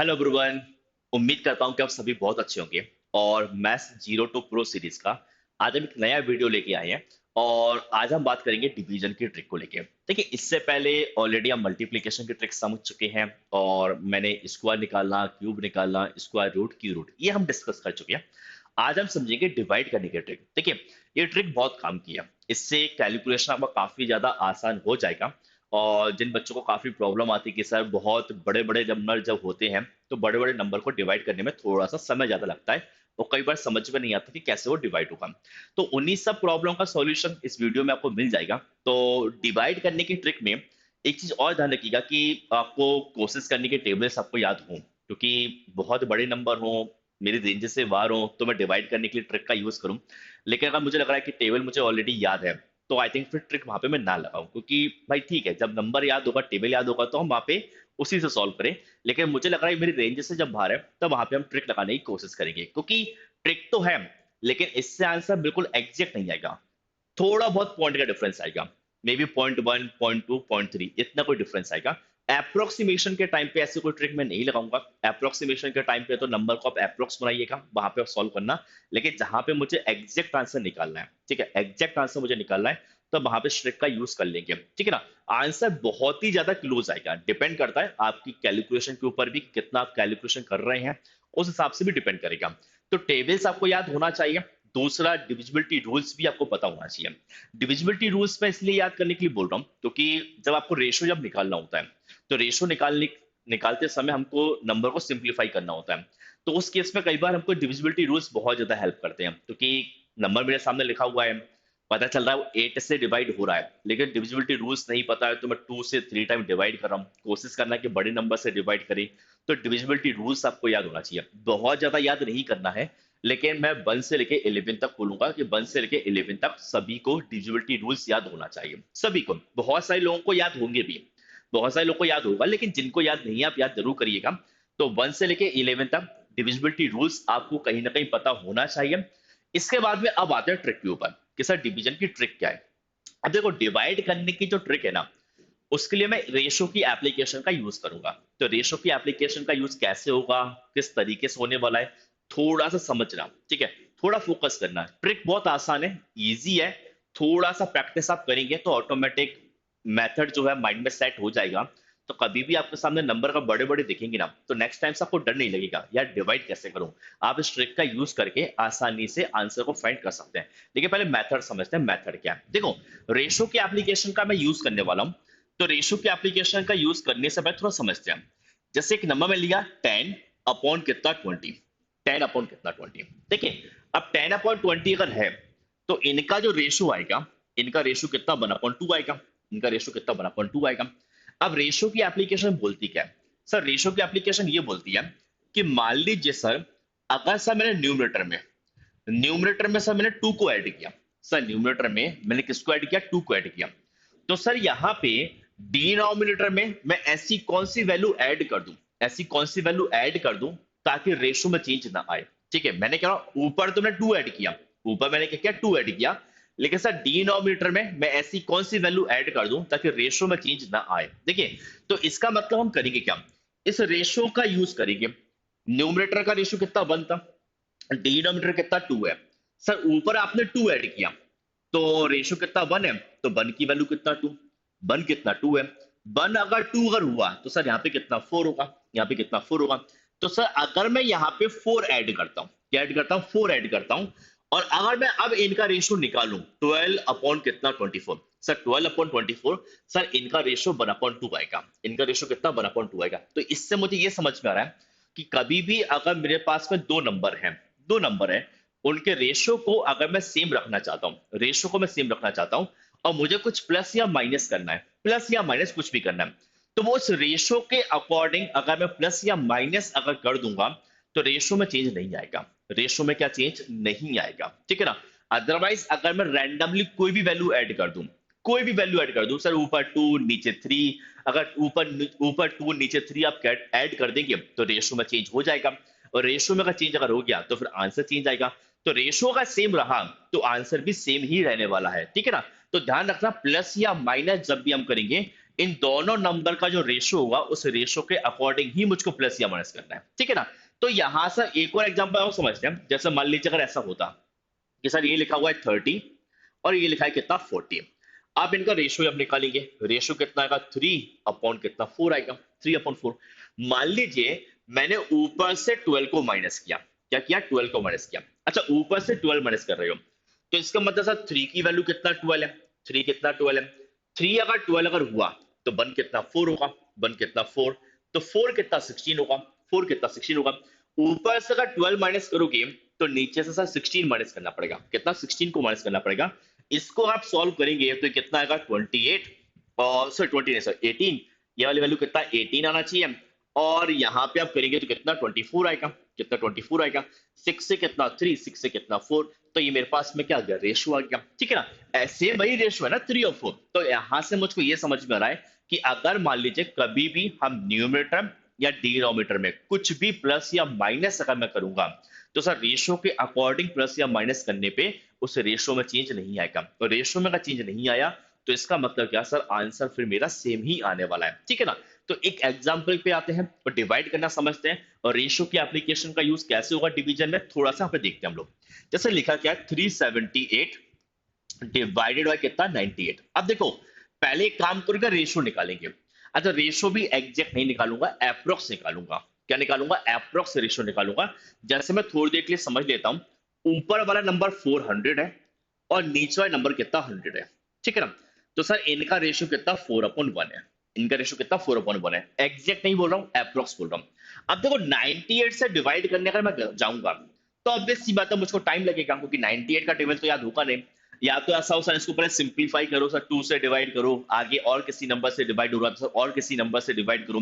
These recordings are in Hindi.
Hello everyone. उम्मीद करता हूँ कि आप सभी बहुत अच्छे होंगे। और maths zero to pro series का आज हम एक नया वीडियो लेके आए हैं। और आज हम बात करेंगे डिवीजन की ट्रिक को लेके। देखिए, इससे पहले ऑलरेडी हम मल्टीप्लिकेशन की ट्रिक समझ चुके हैं और मैंने स्क्वायर निकालना, क्यूब निकालना, स्क्वायर रूट, की रूट, ये हम डिस्कस कर चुके हैं। आज हम समझेंगे डिवाइड करने की ट्रिक। देखिए, ये ट्रिक बहुत काम की है। इससे कैलकुलेशन आपका काफी ज्यादा आसान हो जाएगा। और जिन बच्चों को काफी प्रॉब्लम आती है कि सर बहुत बड़े बड़े नंबर जब होते हैं तो बड़े बड़े नंबर को डिवाइड करने में थोड़ा सा समय ज्यादा लगता है और कई बार समझ में नहीं आता कि कैसे वो डिवाइड होगा। तो उन्हीं सब प्रॉब्लम का सॉल्यूशन इस वीडियो में आपको मिल जाएगा। तो डिवाइड करने की ट्रिक में एक चीज और ध्यान रखिएगा कि आपको कोशिश करने के टेबल्स आपको याद हों, क्योंकि बहुत बड़े नंबर हो, मेरी रेंज से बाहर हो तो मैं डिवाइड करने के लिए ट्रिक का यूज करूं। लेकिन अगर मुझे लग रहा है कि टेबल मुझे ऑलरेडी याद है तो आई थिंक फिर ट्रिक वहां पे मैं ना लगाऊं, क्योंकि भाई ठीक है, जब नंबर याद होगा, टेबल याद होगा तो हम वहां पे उसी से सॉल्व करें। लेकिन मुझे लग रहा है मेरी रेंज से जब बाहर है तब वहां पे हम ट्रिक लगाने की कोशिश करेंगे, क्योंकि ट्रिक तो है लेकिन इससे आंसर बिल्कुल एग्जैक्ट नहीं आएगा। थोड़ा बहुत पॉइंट का डिफरेंस आएगा। मे बी .1, .2, .3, इतना कोई डिफरेंस आएगा। अप्रोक्सीमेशन के टाइम पे ऐसे कोई ट्रिक मैं नहीं लगाऊंगा। अप्रोक्सीमेशन के टाइम पे तो नंबर को आप अप्रोक्स बनाइएगा, वहां पे सॉल्व करना। लेकिन जहां पे मुझे एग्जैक्ट आंसर निकालना है, ठीक है, एग्जैक्ट आंसर मुझे निकालना है, तो वहां पे ट्रिक का यूज कर लेंगे, ठीक है ना। आंसर बहुत ही ज्यादा क्लोज आएगा। डिपेंड करता है आपकी कैलकुलेशन के ऊपर भी, कितना आप कैलकुलेशन कर रहे हैं उस हिसाब से भी डिपेंड करेगा। तो टेबल्स आपको याद होना चाहिए। दूसरा, डिविजिबिलिटी रूल्स भी आपको पता होना चाहिए। डिविजिबिलिटी रूल्स मैं इसलिए याद करने के लिए बोल रहा हूँ क्योंकि जब आपको रेशो जब निकालना होता है तो रेशो निकालते समय हमको नंबर को सिंप्लीफाई करना होता है। तो उस केस में कई बार हमको डिविजिबिलिटी रूल्स बहुत ज्यादा हेल्प करते हैं, क्योंकि नंबर मेरे सामने लिखा हुआ है, पता चल रहा है वो 8 से डिवाइड हो रहा है, लेकिन डिविजिबिलिटी रूल्स नहीं पता है तो मैं 2 से 3 टाइम डिवाइड कर रहा हूँ, कोशिश करना है कि बड़े नंबर से डिवाइड करें। तो डिविजिबिलिटी रूल्स आपको याद होना चाहिए। बहुत ज्यादा याद नहीं करना है, लेकिन मैं 1 से लेके 11 तक बोलूंगा कि 1 से लेके 11 तक सभी को डिविजिबिलिटी रूल्स याद होना चाहिए। सभी को, बहुत सारे लोगों को याद होंगे भी, बहुत सारे लोगों को याद होगा, लेकिन जिनको याद नहीं है आप याद जरूर करिएगा। तो 1 से लेके 11 तक डिविजिबिलिटी रूल्स आपको कहीं ना कहीं पता होना चाहिए। इसके बाद में अब आते हैं ट्रिक के ऊपर कि सर डिवीजन की ट्रिक क्या है। अब देखो, डिवाइड करने की जो ट्रिक है ना, उसके लिए मैं रेशो की एप्लीकेशन का यूज करूंगा। तो रेशो की एप्लीकेशन का यूज कैसे होगा, किस तरीके से होने वाला है, थोड़ा सा समझना, ठीक है, थोड़ा फोकस करना। ट्रिक बहुत आसान है, इजी है। थोड़ा सा प्रैक्टिस आप करेंगे तो ऑटोमेटिक मेथड जो है माइंड में सेट हो जाएगा। तो कभी भी आपके सामने नंबर का बड़े बड़े दिखेंगे ना तो नेक्स्ट टाइम से आपको डर नहीं लगेगा यार डिवाइड कैसे करूं। आप इस ट्रिक का यूज करके आसानी से आंसर को फाइंड कर सकते हैं। लेकिन पहले मेथड समझते हैं, मेथड क्या है। देखो, रेशो की एप्लीकेशन का मैं यूज करने वाला हूं। तो रेशो की एप्लीकेशन का यूज करने से पहले थोड़ा समझते हैं। जैसे एक नंबर में लिया 10 अपॉन कितना 20, 10 अपॉन कितना 20। देखिए, अब 10 अपॉन 20 अगर है तो इनका जो रेशो आएगा, इनका रेशो कितना 1/2 आएगा। इनका रेशो कितना 1/2 आएगा। अब रेशो की एप्लीकेशन बोलती क्या है? सर रेशो की एप्लीकेशन ये बोलती है कि मान लीजिए सर, अगर सर मैंने न्यूमरेटर में सर मैंने 2 को ऐड किया। सर न्यूमरेटर में मैंने किसको ऐड किया? 2 को ऐड किया। तो सर यहाँ पे डिनोमिनेटर में मैं ऐसी कौन सी वैल्यू ऐड कर दूं, ऐसी कौन सी वैल्यू ऐड कर दूं ताकि रेशो में चेंज ना आए। ठीक है, मैंने क्या, ऊपर तो मैंने 2 ऐड किया, ऊपर मैंने क्या किया, 2 ऐड किया। लेकिन सर डिनोमिनेटर में मैं ऐसी कौन सी वैल्यू ऐड कर दूं ताकि रेशो में चेंज ना आए। देखिए, तो इसका मतलब हम करेंगे क्या, इस रेशो का यूज करेंगे। न्यूमरेटर का रेशो कितना 1 था, डिनोमिनेटर कितना 2 है। सर ऊपर आपने 2 ऐड किया तो रेशो कितना 1 है, तो 1 की वैल्यू कितना 2, 1 कितना 2 है। 1 अगर 2 अगर हुआ तो सर यहाँ पे कितना 4 होगा, यहाँ पे कितना 4 होगा। तो सर अगर मैं यहाँ पे 4 ऐड करता हूँ, क्या ऐड करता हूँ, 4 ऐड करता हूँ। और अगर मैं अब इनका रेशो निकालूं 12 अपॉन कितना 24, सर 12 अपॉन 24, सर इनका रेशो 1/2 आएगा। इनका रेशो कितना 1/2 आएगा। तो इससे मुझे ये समझ में आ रहा है कि कभी भी अगर मेरे पास में दो नंबर है, उनके रेशो को अगर मैं सेम रखना चाहता हूं, रेशो को मैं सेम रखना चाहता हूं और मुझे कुछ प्लस या माइनस करना है, प्लस या माइनस कुछ भी करना है, तो वो उस रेशो के अकॉर्डिंग अगर मैं प्लस या माइनस अगर कर दूंगा तो रेशो में चेंज नहीं आएगा। रेशो में क्या चेंज नहीं आएगा, ठीक है ना। अदरवाइज अगर मैं रैंडमली कोई भी वैल्यू ऐड कर दूं, कोई भी वैल्यू ऐड कर दूं, सर ऊपर 2 नीचे 3, अगर ऊपर ऊपर 2 नीचे 3 आप ऐड कर देंगे तो रेशो में चेंज हो जाएगा। और रेशो में अगर चेंज अगर हो गया तो फिर आंसर चेंज आएगा। तो रेशो अगर सेम रहा तो आंसर भी सेम ही रहने वाला है, ठीक है ना। तो ध्यान रखना, प्लस या माइनस जब भी हम करेंगे इन दोनों नंबर का जो रेशो होगा उस रेशो के अकॉर्डिंग ही मुझको प्लस या माइनस करना है, ठीक है ना। तो यहां से एक और एग्जांपल और समझते हैं। जैसे मान लीजिए अगर ऐसा होता कि सर ये लिखा हुआ है 30 और ये लिखा है कितना 40, आप इनका रेशियो अब निकालेंगे। रेशियो कितना आएगा 3 अपॉन कितना 4 आएगा, 3/4। मान लीजिए मैंने ऊपर से 12 को माइनस किया, क्या किया 12 को माइनस किया। अच्छा ऊपर से 12 माइनस कर रहे हो तो इसका मतलब सर 3 की वैल्यू कितना 12 है, 3 कितना 12 है। 3 अगर 12 अगर हुआ तो 1 कितना 4 होगा, 1 कितना 4, तो 4 कितना 16 होगा, 4 कितना 16 होगा। ऊपर से अगर 12 माइनस करोगे तो नीचे से सर 16 माइनस करना पड़ेगा, कितना 16 को माइनस करना पड़ेगा। इसको आप सॉल्व करेंगे तो कितना आएगा 28 और सर 20 नहीं सर 18, ये वाली वैल्यू कितना 18 आना चाहिए। और यहाँ पे आप करेंगे तो कितना 24 आएगा, कितना 24 आएगा। 6 से कितना 3, 6 से कितना 4, तो ये मेरे पास में क्या आ गया रेशो आ गया, ठीक है ना। ऐसे वही रेशो है ना 3 और 4। तो यहाँ से मुझको ये समझ में आ रहा है कि अगर मान लीजिए कभी भी हम न्यूमरेटर या डिनोमिनेटर में कुछ भी प्लस या माइनस अगर मैं करूंगा तो सर रेशो के अकॉर्डिंग प्लस या माइनस करने पे उस रेशो में चेंज नहीं आएगा। तो रेशो में अगर चेंज नहीं आया तो इसका मतलब क्या सर आंसर फिर मेरा सेम ही आने वाला है, ठीक है ना। तो एक एग्जांपल पे आते हैं और डिवाइड करना समझते हैं और रेशो की एप्लीकेशन का यूज कैसे होगा डिवीजन में थोड़ा सा पे देखते हैं हम लोग। जैसे लिखा क्या है 378 डिवाइडेड बाय कितना 98। अब देखो पहले एक काम करूंगा रेशो निकालेंगे। अच्छा रेशो भी एग्जैक्ट नहीं निकालूंगा, अप्रोक्स निकालूंगा। क्या निकालूंगा अप्रोक्स रेशो निकालूंगा। जैसे मैं थोड़ी देर के लिए समझ लेता हूं, ऊपर वाला नंबर 400 है और नीचे वाला नंबर कितना 100 है, ठीक है ना। तो सर इनका रेशियो कितना 4/1 है, इनका रेशियो कितना 4/1 है। एग्जैक्ट नहीं बोल रहा हूँ अप्रोक्स बोल रहा हूँ। अब देखो 98 से डिवाइड करने का मैं जाऊंगा तो ऑब्वियस सी बात है मुझको टाइम लगेगा क्योंकि 98 का टेबल तो याद होगा नहीं। या तो ऐसा हो सर इसको पहले सिंपलीफाई करो सर, 2 से डिवाइड करो, आगे और किसी नंबर से डिवाइड हो रहा है और किसी नंबर से डिवाइड करो,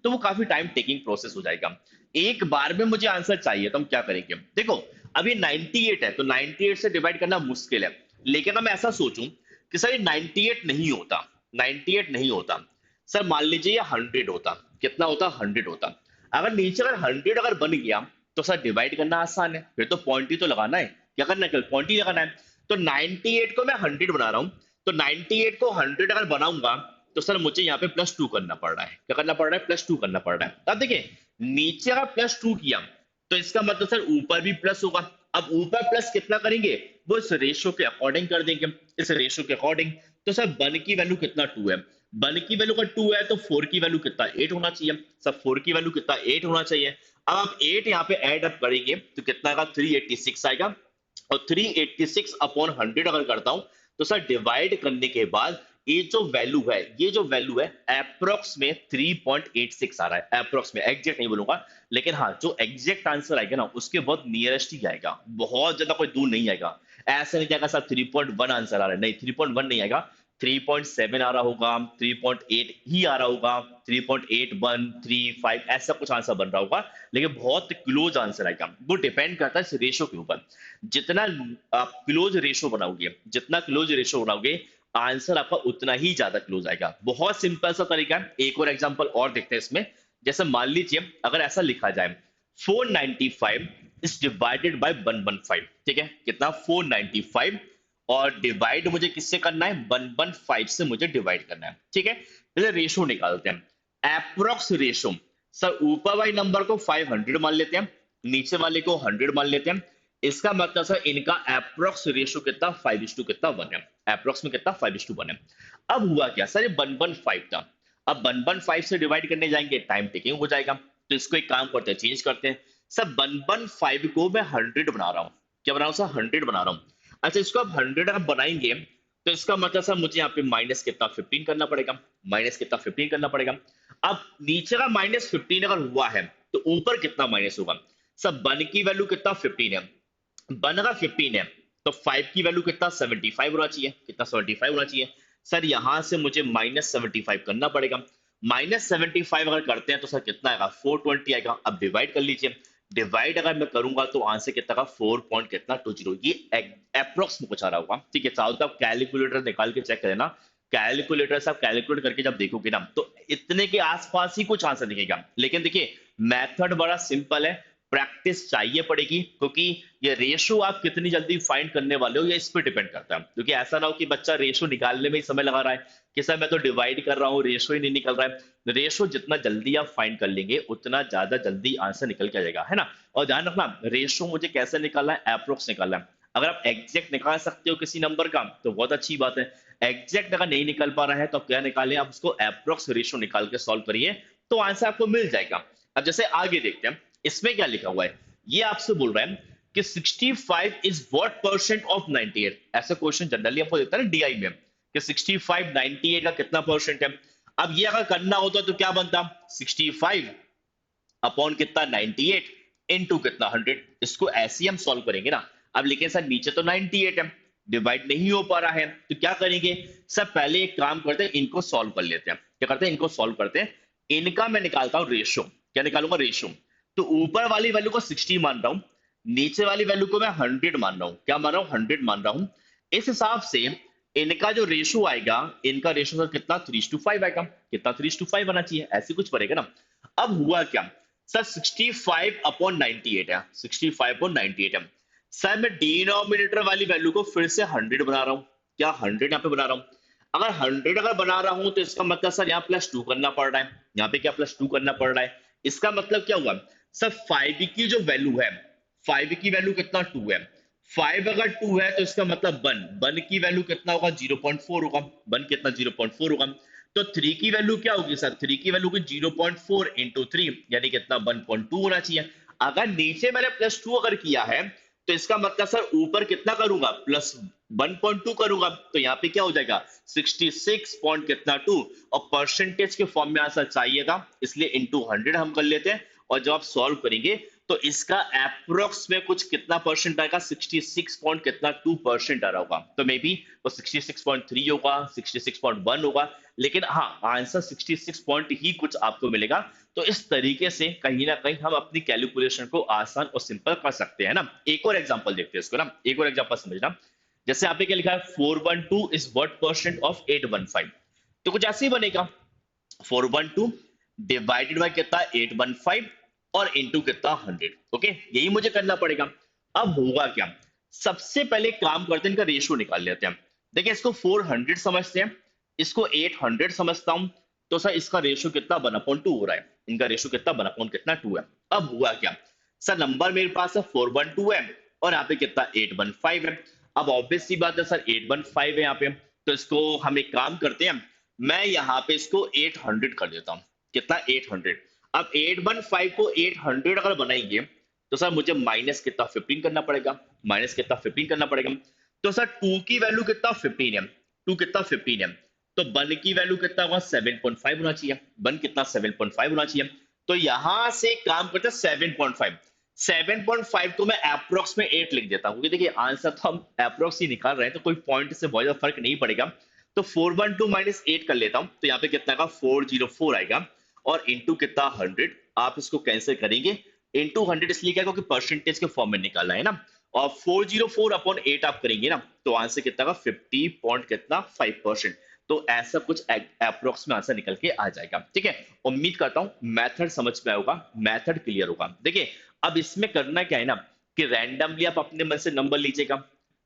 तो वो काफी टाइम टेकिंग प्रोसेस हो जाएगा। एक बार में मुझे आंसर चाहिए तो हम क्या करेंगे। देखो अब ये 98 है तो 98 से डिवाइड करना मुश्किल है। लेकिन अब मैं ऐसा सोचूं कि सर ये 98 नहीं होता, 98 नहीं होता सर, मान लीजिए ये 100 होता, कितना होता 100 होता। अगर नीचे अगर 100 अगर बन गया तो सर डिवाइड करना आसान है, फिर तो पॉइंट ही तो लगाना है, क्या करना है पॉइंट ही लगाना है। तो 98 को मैं 100 बना रहा हूं, तो 98 को 100 अगर बनाऊंगा तो सर मुझे यहाँ पे +2 करना पड़ रहा है, क्या करना पड़ रहा है +2 करना पड़ रहा है। अब देखिए नीचे अगर +2 किया तो इसका मतलब सर ऊपर भी प्लस होगा। अब ऊपर प्लस कितना करेंगे वो इस रेशो के अकॉर्डिंग कर देंगे, इस रेशो के अकॉर्डिंग। तो सर 1 की वैल्यू कितना 2 है, 1 की वैल्यू का 2 है तो 4 की वैल्यू कितना 8 होना चाहिए, सब 4 की वैल्यू कितना 8 होना चाहिए। अब आप 8 यहाँ पे ऐड अप करेंगे तो कितना आएगा 386 आएगा। और 386 अपॉन 100 अगर करता हूं तो सर डिवाइड करने के बाद ये जो वैल्यू है, ये जो वैल्यू है अप्रोक्स में 3.86 आ रहा है, अप्रोक्स में, एग्जैक्ट नहीं बोलूंगा। लेकिन हाँ जो एग्जैक्ट आंसर आएगा ना उसके बहुत नियरेस्ट ही आएगा, बहुत ज्यादा कोई दूर नहीं आएगा। ऐसा नहीं जाएगा सर 3.1 आंसर आ रहा है, नहीं 3.1 नहीं आएगा, 3.7 आ रहा होगा, 3.8 ही आ रहा होगा, 3.81 3.5 ऐसा कुछ आंसर बन रहा होगा। लेकिन बहुत क्लोज आंसर आएगा, वो डिपेंड करता है इस रेशो के ऊपर। जितना आप क्लोज रेशो बनाओगे, जितना क्लोज रेशो बनाओगे आंसर आपका उतना ही ज्यादा क्लोज आएगा। बहुत सिंपल सा तरीका है, एक और एग्जांपल और देखते हैं इसमें। जैसे मान लीजिए अगर ऐसा लिखा जाए 495 इज डिवाइडेड बाय 115, ठीक है कितना 495 और डिवाइड मुझे किससे करना है 115 से मुझे डिवाइड करना है, ठीक है। पहले रेशो निकालते हैं, अप्रोक्स रेशो। सर ऊपर वाले नंबर को 500 मान लेते हैं, नीचे वाले को 100 मान लेते हैं। इसका मतलब सर इनका अप्रोक्स रेशो कितना 5:1 कितना 1 है, अप्रोक्स में कितना 5:1 है। अब हुआ क्या सर ये 115 था, अब 115 से डिवाइड करने जाएंगे टाइम टेकिंग हो जाएगा। तो इसको एक काम करते हैं चेंज करते हैं। सर 115 को मैं 100 बना रहा हूँ, क्या बना रहा हूँ सर 100 बना रहा हूँ। अच्छा इसको आप 100 अगर बनाएंगे तो इसका मतलब सर मुझे यहाँ पे माइनस कितना 15 करना पड़ेगा, माइनस कितना 15 करना पड़ेगा। अब नीचे का -15 अगर हुआ है तो ऊपर कितना माइनस होगा। सब 1 की वैल्यू कितना 15 है, 1 अगर 15 है तो 5 की वैल्यू कितना 75 होना चाहिए, कितना 75 होना चाहिए। सर यहां से मुझे -75 करना पड़ेगा, -75 अगर करते हैं तो सर कितना आएगा 420 आएगा। अब डिवाइड कर लीजिए, डिवाइड अगर मैं करूंगा तो आंसर कितना का 4 पॉइंट कितना 20, ये अप्रोक्स में कुछ आ रहा होगा, ठीक है। चाहो तो आप कैलकुलेटर निकाल के चेक करें ना, कैलकुलेटर से आप कैलकुलेट करके जब देखोगे ना तो इतने के आसपास ही कुछ आंसर दिखेगा। लेकिन देखिए मेथड बड़ा सिंपल है, प्रैक्टिस चाहिए पड़ेगी, क्योंकि ये रेशो आप कितनी जल्दी फाइंड करने वाले हो ये इस पे डिपेंड करता है। क्योंकि ऐसा ना हो कि बच्चा रेशो निकालने में ही समय लगा रहा है कि सर मैं तो डिवाइड कर रहा हूँ, रेशो ही नहीं निकल रहा है। रेशो जितना जल्दी आप फाइंड कर लेंगे उतना ज्यादा जल्दी आंसर निकल के आ जाएगा, है ना। और ध्यान रखना, रेशो मुझे कैसे निकालना है, अप्रोक्स निकालना है। अगर आप एग्जैक्ट निकाल सकते हो किसी नंबर का तो बहुत अच्छी बात है। एग्जैक्ट अगर नहीं निकल पा रहा है तो क्या निकालें, आप उसको अप्रोक्स रेशो निकाल के सॉल्व करिए, तो आंसर आपको मिल जाएगा। अब जैसे आगे देखते हैं, इसमें क्या लिखा हुआ है। ये आपसे बोल रहा है कि 65 इज व्हाट परसेंट ऑफ 98। ऐसा क्वेश्चन जनरली आपको देता है ना डीआई में कि 65 98 का कितना परसेंट है। अब ये अगर करना होता तो क्या बनता, 65 अपॉन कितना 98 इनटू कितना 100। इसको ऐसे ही हम सॉल्व करेंगे ना। अब लेकिन सर नीचे तो 98 है, डिवाइड नहीं हो पा रहा है, तो क्या करेंगे सर, पहले एक काम करते हैं, इनको सॉल्व कर लेते हैं। क्या करते हैं, इनको सॉल्व करते हैं। इनका मैं निकालता हूं रेशो। क्या निकालूंगा, रेशो। तो ऊपर वाली वैल्यू को 60 मान रहा हूं, नीचे वाली वैल्यू को मैं 100 मान रहा हूं। क्या मान रहा हूं, 100 मान रहा हूं। इस हिसाब से इनका जो रेशो आएगा, इनका रेशो सर कितना 3:5 आएगा। कितना 3:5 आना चाहिए, ऐसे कुछ पड़ेगा ना। अब हुआ क्या सर, 65 अपॉन 98 है, 65 अपॉन 98 है। सर मैं डिनोमिनेटर वाली वैल्यू को फिर से 100 बना रहा हूं। क्या 100 यहाँ पे बना रहा हूं। अगर 100 अगर बना रहा हूं तो इसका मतलब सर यहाँ +2 करना पड़ रहा है। यहाँ पे क्या +2 करना पड़ रहा है। इसका मतलब क्या हुआ सर, 5 की जो वैल्यू है, 5 की वैल्यू कितना 2 है। 5 अगर 2 है तो इसका मतलब 1 की वैल्यू कितना होगा, 0.4 होगा। 1 कितना 0.4 होगा। तो 3 की वैल्यू क्या होगी सर, 3 की वैल्यू होगी 0.4 इंटू 3, यानी कितना 1.2 होना चाहिए। अगर नीचे मैंने +2 अगर किया है तो इसका मतलब सर ऊपर कितना करूंगा, +1.2 करूंगा। तो यहाँ पे क्या हो जाएगा 66 पॉइंट कितना 2। और परसेंटेज के फॉर्म में आंसर चाहिए था, इसलिए इंटू 100 हम कर लेते हैं। और जब आप सॉल्व करेंगे तो इसका अप्रोक्स में कुछ कितना परसेंट आएगा, 66 पॉइंट कितना 2% आ रहा होगा। तो मे बी वो 66.3 होगा, 66.1 होगा, लेकिन हाँ आंसर 66 पॉइंट ही कुछ आपको मिलेगा। तो इस तरीके से कहीं ना कहीं हम अपनी कैलकुलेशन को आसान और सिंपल कर सकते हैं ना। एक और एग्जांपल देखते हैं इसको ना, एक और एग्जांपल समझना। जैसे यहाँ पे क्या लिखा है, 412 इज व्हाट परसेंट ऑफ 815। तो कुछ ऐसे ही बनेगा, 412 डिवाइडेड बाय कितना 815 और इनटू कितना 100। ओके, यही मुझे करना पड़ेगा। अब होगा क्या, सबसे पहले काम करते हैं, इनका रेशियो निकाल लेते हैं। देखिए इसको 400 समझते हैं, इसको 800 समझता हूं। तो सर इसका रेशियो कितना 1/2 हो रहा है। इनका रेशियो कितना 1/2 कितना 2 है। अब हुआ क्या सर, नंबर मेरे पास है 412 है और यहाँ पे कितना 815 है। अब ऑब्वियस सी बात है सर 815 है यहाँ पे, तो इसको हम एक काम करते हैं, मैं यहाँ पे इसको 800 कर देता हूँ। कितना 800। अब 815 को 800 अगर बनाएंगे तो सर मुझे माइनस कितना 15 करना पड़ेगा, माइनस कितना 15 करना पड़ेगा। तो सर 2 की वैल्यू कितना 15 है, 2 कितना 15 है। तो 1 की वैल्यू कितना होगा 7.5 होना चाहिए, 1 कितना 7.5 होना चाहिए। तो यहां से काम करते हैं 7.5। 7.5 को मैं अप्रोक्स में 8 लिख देता हूं, क्योंकि देखिए आंसर तो हम अप्रोक्स ही निकाल रहे हैं, तो कोई पॉइंट से बहुत ज्यादा फर्क नहीं पड़ेगा। तो 412 माइनस 8 कर लेता हूं, तो यहाँ पे कितना का 404 आएगा और इंटू कितना 100। आप इसको कैंसिल करेंगे, इंटू 100 इसलिए क्या, क्योंकि परसेंटेज के फॉर्म में निकालना है ना। और 404 अपॉन 8 आप करेंगे ना, तो आंसर कितना का 50 पॉइंट कितना 5%। तो ऐसा कुछ अप्रोक्स में आंसर निकल के आ जाएगा। ठीक है, उम्मीद करता हूं मेथड समझ में आया होगा, मेथड क्लियर होगा। देखिए अब इसमें करना क्या है ना, कि रैंडमली आप अपने मन से नंबर लीजिएगा,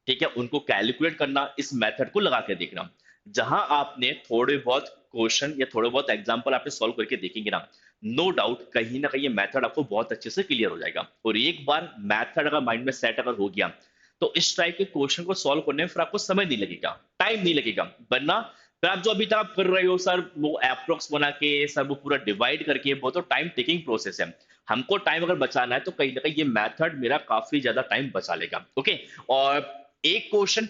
ठीक है, उनको कैलकुलेट करना, इस मेथड को लगा के देखना। जहां आपने थोड़े बहुत क्वेश्चन या थोड़े बहुत एग्जांपल आपने सॉल्व करके देखेंगे ना, नो डाउट कहीं ना कहीं ये मेथड आपको बहुत अच्छे से क्लियर हो जाएगा। और एक बार मेथड अगर माइंड में सेट अगर हो गया तो इस टाइप के क्वेश्चन को सॉल्व करने में फिर आपको समय नहीं लगेगा, टाइम नहीं लगेगा। वरना फिर आप जो अभी तक आप कर रहे हो सर, वो अप्रोक्स बना के सर, वो पूरा डिवाइड करके, वो तो टाइम टेकिंग प्रोसेस है। हमको टाइम अगर बचाना है तो कहीं ना कहीं ये मेथड मेरा काफी ज्यादा टाइम बचा लेगा। ओके, और एक क्वेश्चन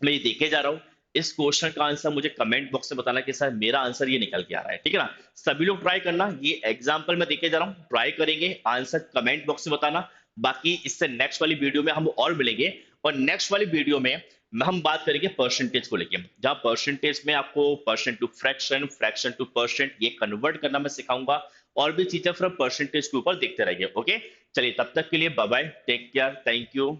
मैं ये देखे जा रहा हूँ, इस क्वेश्चन का आंसर मुझे कमेंट बॉक्स में बताना कि सर मेरा आंसर ये निकल के आ रहा है। ठीक है ना, सभी लोग ट्राई करना, ये एग्जांपल मैं देखे जा रहा हूँ, ट्राई करेंगे, आंसर कमेंट बॉक्स में बताना। बाकी इससे नेक्स्ट वाली वीडियो में हम और मिलेंगे, और नेक्स्ट वाली वीडियो में हम बात करेंगे परसेंटेज को लेके, जहां परसेंटेज में आपको percent to fraction, fraction to percent ये कन्वर्ट करना मैं सिखाऊंगा, और भी चीजें फिर परसेंटेज के ऊपर देखते रहिए। ओके, चलिए तब तक के लिए bye bye, take care, thank you.